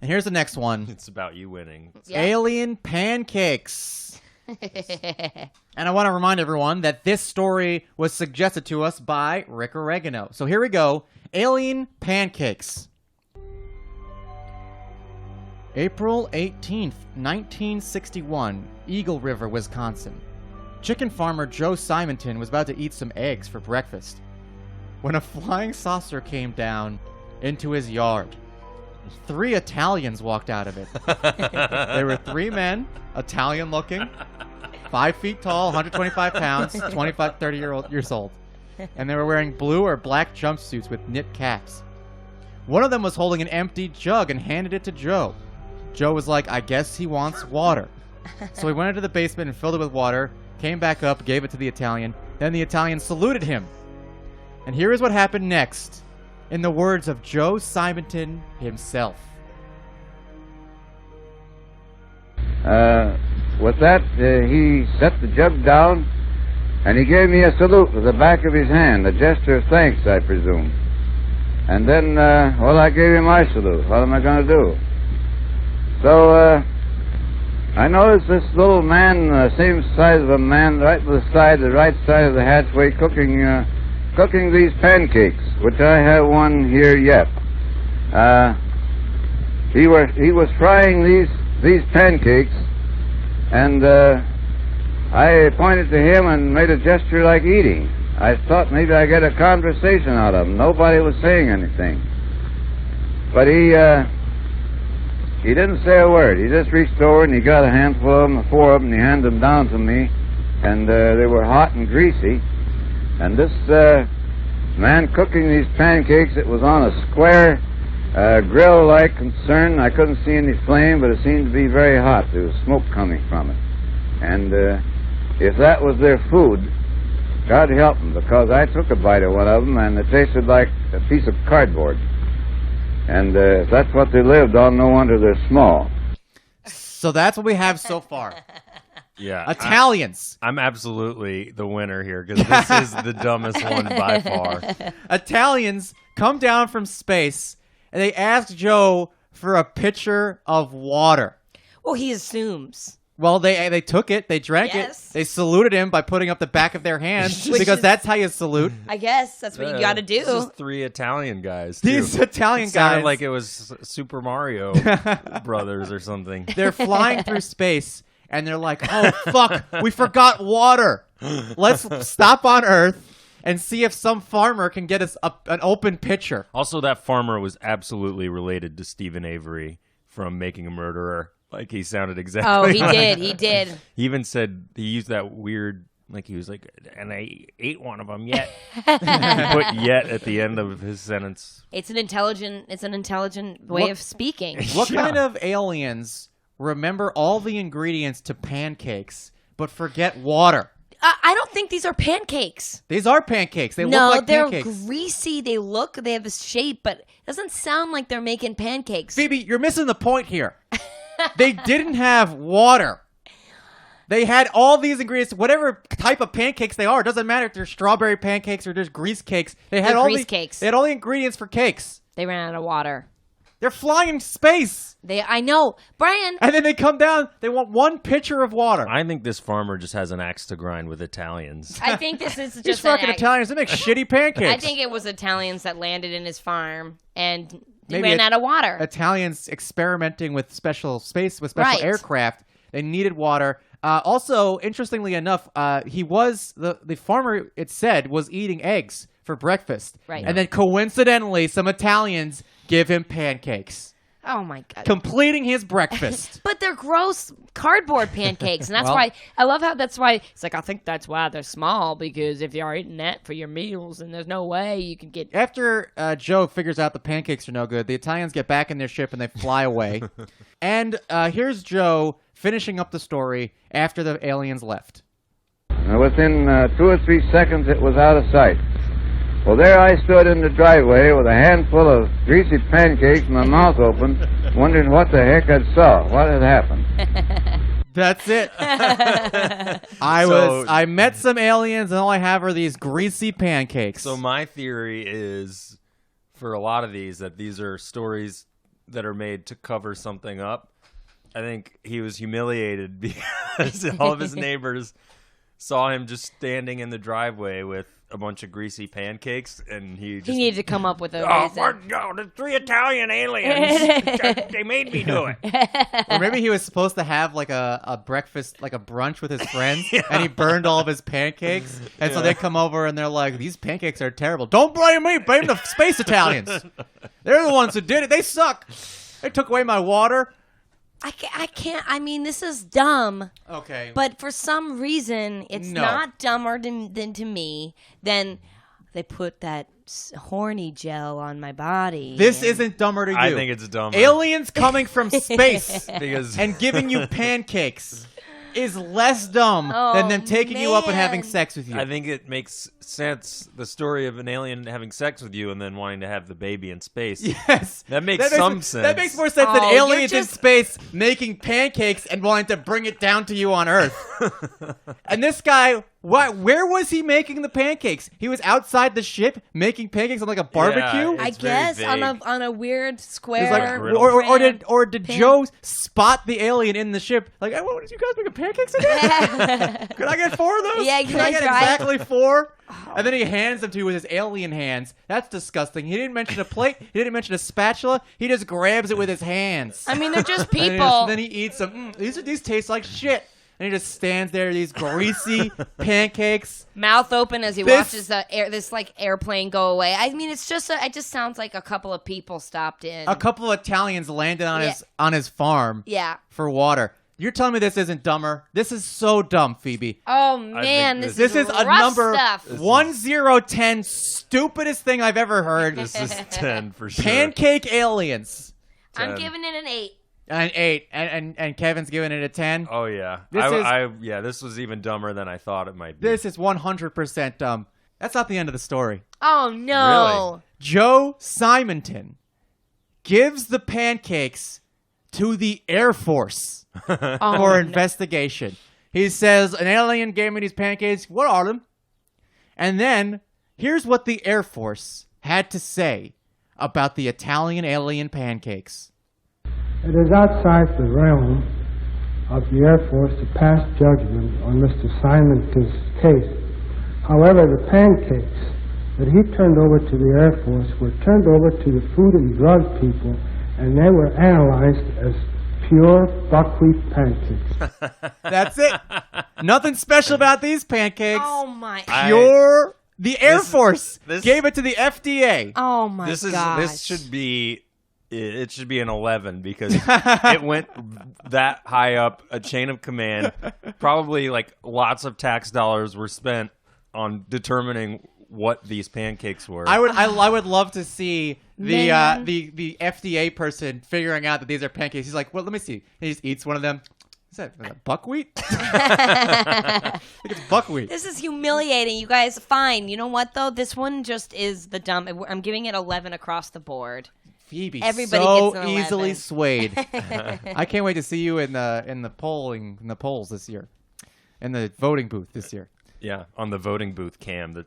And here's the next one. It's about you winning. It's alien pancakes. And I want to remind everyone that this story was suggested to us by Rick Oregano. So here we go. Alien pancakes. April 18th, 1961, Eagle River, Wisconsin. Chicken farmer Joe Simonton was about to eat some eggs for breakfast when a flying saucer came down into his yard. 3 Italians walked out of it. There were 3 men, Italian-looking, 5 feet tall, 125 pounds, 25, 30 years old. And they were wearing blue or black jumpsuits with knit caps. One of them was holding an empty jug and handed it to Joe. Joe was like, I guess he wants water. So he went into the basement and filled it with water, came back up, gave it to the Italian. Then the Italian saluted him. And here is what happened next, in the words of Joe Simonton himself. With that, he set the jug down, and he gave me a salute with the back of his hand, a gesture of thanks, I presume. And then, I gave him my salute. What am I going to do? So, I noticed this little man, same size of a man, right beside the right side of the hatchway, cooking these pancakes, which I have one here yet. He was frying these pancakes, and I pointed to him and made a gesture like eating. I thought maybe I'd get a conversation out of him. Nobody was saying anything. But he didn't say a word. He just reached over and he got a handful of them, 4 of them, and he handed them down to me. And they were hot and greasy. And this man cooking these pancakes, it was on a square grill-like concern. I couldn't see any flame, but it seemed to be very hot. There was smoke coming from it. And if that was their food, God help them, because I took a bite of one of them, and it tasted like a piece of cardboard. And if that's what they lived on, no wonder they're small. So that's what we have so far. Yeah. Italians. I'm absolutely the winner here, because this is the dumbest one by far. Italians come down from space, and they ask Joe for a pitcher of water. Well, he assumes. Well, they took it, they drank it, they saluted him by putting up the back of their hands, because that's how you salute. I guess that's what you got to do. This is 3 Italian guys, too. These Italian it sounded guys. like it was Super Mario Brothers or something. They're flying through space, and they're like, oh, fuck, we forgot water. Let's stop on Earth and see if some farmer can get us an open pitcher. Also, that farmer was absolutely related to Stephen Avery from Making a Murderer. Like, he sounded exactly he did. He even said, he used that weird, like, he was like, and I ate one of them yet. He put yet at the end of his sentence. It's an intelligent way of speaking. What kind of aliens remember all the ingredients to pancakes, but forget water? I don't think these are pancakes. These are pancakes. They look like pancakes. No, they're greasy. They have a shape, but it doesn't sound like they're making pancakes. Phoebe, you're missing the point here. They didn't have water. They had all these ingredients, whatever type of pancakes they are. It doesn't matter if they're strawberry pancakes or just grease cakes. They had all cakes. They had all the ingredients for cakes. They ran out of water. They're flying in space. I know, Brian. And then they come down. They want one pitcher of water. I think this farmer just has an axe to grind with Italians. I think this is just These fucking Italians. They make shitty pancakes. I think it was Italians that landed in his farm and ran out of water. Italians experimenting with special aircraft. They needed water. Also, interestingly enough, the farmer, it said, was eating eggs for breakfast. Right. And then coincidentally, some Italians give him pancakes. Oh, my God. Completing his breakfast. But they're gross cardboard pancakes. And that's why, I love how that's why, it's like, I think that's why they're small, because if you're eating that for your meals, and there's no way you can get... After Joe figures out the pancakes are no good, the Italians get back in their ship and they fly away. And here's Joe finishing up the story after the aliens left. Within 2 or 3 seconds, it was out of sight. Well, there I stood in the driveway with a handful of greasy pancakes and my mouth open, wondering what the heck I saw. What had happened? That's it. I met some aliens, and all I have are these greasy pancakes. So my theory is, for a lot of these, that these are stories that are made to cover something up. I think he was humiliated because all of his neighbors saw him just standing in the driveway with a bunch of greasy pancakes, and he needed to come up with a reason. The 3 Italian aliens, they made me do it. Or maybe he was supposed to have like a breakfast, like a brunch with his friends, and he burned all of his pancakes. And so they come over and they're like, these pancakes are terrible. Don't blame me. Blame the space Italians. They're the ones who did it. They suck. They took away my water. I can't. I mean, this is dumb. Okay. But for some reason, it's not dumber than to me. Then they put that horny gel on my body. This isn't dumber to you. I think it's dumber. Aliens coming from space because and giving you pancakes is less dumb than them taking you up and having sex with you. I think it makes sense, the story of an alien having sex with you and then wanting to have the baby in space. Yes. That makes some sense. That makes more sense than aliens in space making pancakes and wanting to bring it down to you on Earth. And this guy, where was he making the pancakes? He was outside the ship making pancakes on like a barbecue? Yeah, I guess on a weird square. Like, or did Joe spot the alien in the ship? Like, hey, what, did you guys making pancakes in here? Could I get 4 of those? Yeah, can I get exactly 4? And then he hands them to you with his alien hands. That's disgusting. He didn't mention a plate. He didn't mention a spatula. He just grabs it with his hands. I mean, they're just people. And then he eats them. These taste like shit. And he just stands there, these greasy pancakes, mouth open as he watches this airplane go away. I mean, it just sounds like a couple of people stopped in. A couple of Italians landed on his farm. Yeah. For water. You're telling me this isn't dumber? This is so dumb, Phoebe. Oh man, this is a rough number stuff. 1010 stupidest thing I've ever heard. This is 10 for sure. Pancake aliens. 10. I'm giving it an 8. An 8, and Kevin's giving it a 10. Oh yeah, this was even dumber than I thought it might be. This is 100% dumb. That's not the end of the story. Oh no! Really? Joe Simonton gives the pancakes to the Air Force for investigation. He says, an alien gave me these pancakes. What are them? And then here's what the Air Force had to say about the Italian alien pancakes. It is outside the realm of the Air Force to pass judgment on Mr. Simonton's case. However, the pancakes that he turned over to the Air Force were turned over to the Food and Drug people, and they were analyzed as pure buckwheat pancakes. That's it. Nothing special about these pancakes. Oh my! Pure. The Air Force gave it to the FDA. Oh my god! This should be. It should be an 11 because it went that high up a chain of command. Probably like lots of tax dollars were spent on determining what these pancakes were. I would love to see the FDA person figuring out that these are pancakes. He's like, well, let me see. He just eats one of them. Is that buckwheat? I think it's buckwheat. This is humiliating, you guys. Fine. You know what though? This one just is the dumb. I'm giving it 11 across the board. Phoebe, everybody so gets an 11. Easily swayed. I can't wait to see you in the polls this year, in the voting booth this year. Yeah, on the voting booth cam, the